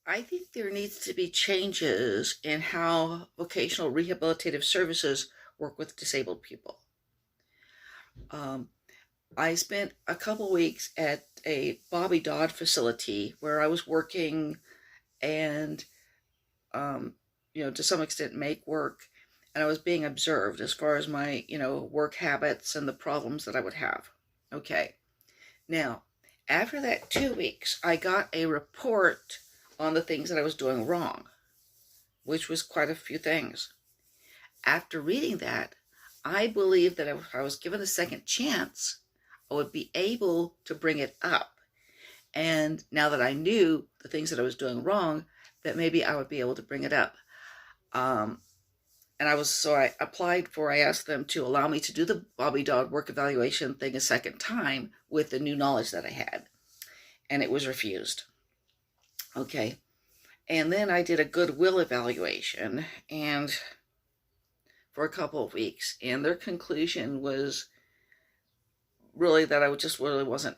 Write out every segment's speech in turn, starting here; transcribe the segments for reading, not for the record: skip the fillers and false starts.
I think there needs to be changes in how vocational rehabilitative services work with disabled people. Um, I spent a couple weeks at a Bobby Dodd facility where I was working and, um, to some extent make work, and I was being observed as far as my, work habits and the problems that I would have. Okay. Now, after that 2 weeks, I got a report on the things that I was doing wrong, which was quite a few things. After reading that, I believe that if I was given a second chance, I would be able to bring it up. And now that I knew the things that I was doing wrong, that maybe I would be able to bring it up. Um, and I asked them to allow me to do the Bobby Dodd work evaluation thing a second time with the new knowledge that I had. And it was refused. Okay. And then I did a goodwill evaluation and for a couple of weeks. And their conclusion was really that I just really wasn't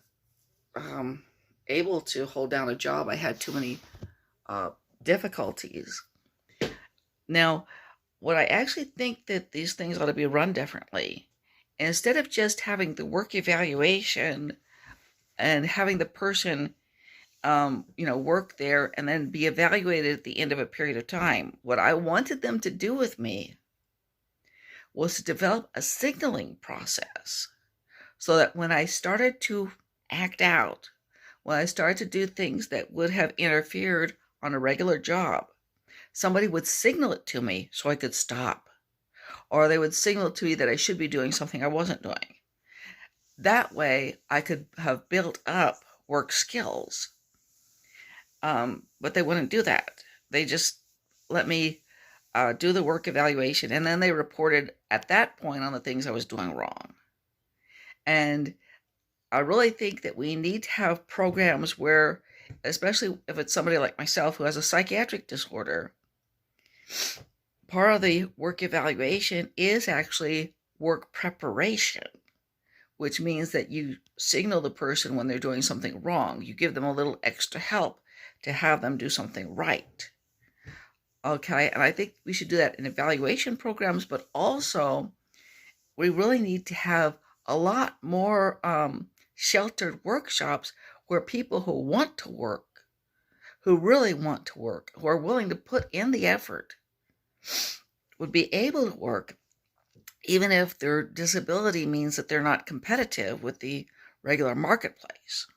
able to hold down a job. I had too many difficulties. Now, what I actually think that these things ought to be run differently. Instead of just having the work evaluation and having the person, work there and then be evaluated at the end of a period of time, what I wanted them to do with me was to develop a signaling process so that when I started to act out, when I started to do things that would have interfered on a regular job, somebody would signal it to me so I could stop. Or they would signal to me that I should be doing something I wasn't doing. That way, I could have built up work skills. But they wouldn't do that. They just let me do the work evaluation, and then they reported at that point on the things I was doing wrong. And I really think that we need to have programs where, especially if it's somebody like myself who has a psychiatric disorder, part of the work evaluation is actually work preparation, which means that you signal the person when they're doing something wrong. You give them a little extra help to have them do something right. Okay, and I think we should do that in evaluation programs, but also we really need to have a lot more sheltered workshops where people who want to work, who really want to work, who are willing to put in the effort, would be able to work, even if their disability means that they're not competitive with the regular marketplace.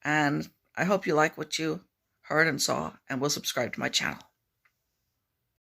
And I hope you like what you heard and saw, and will subscribe to my channel.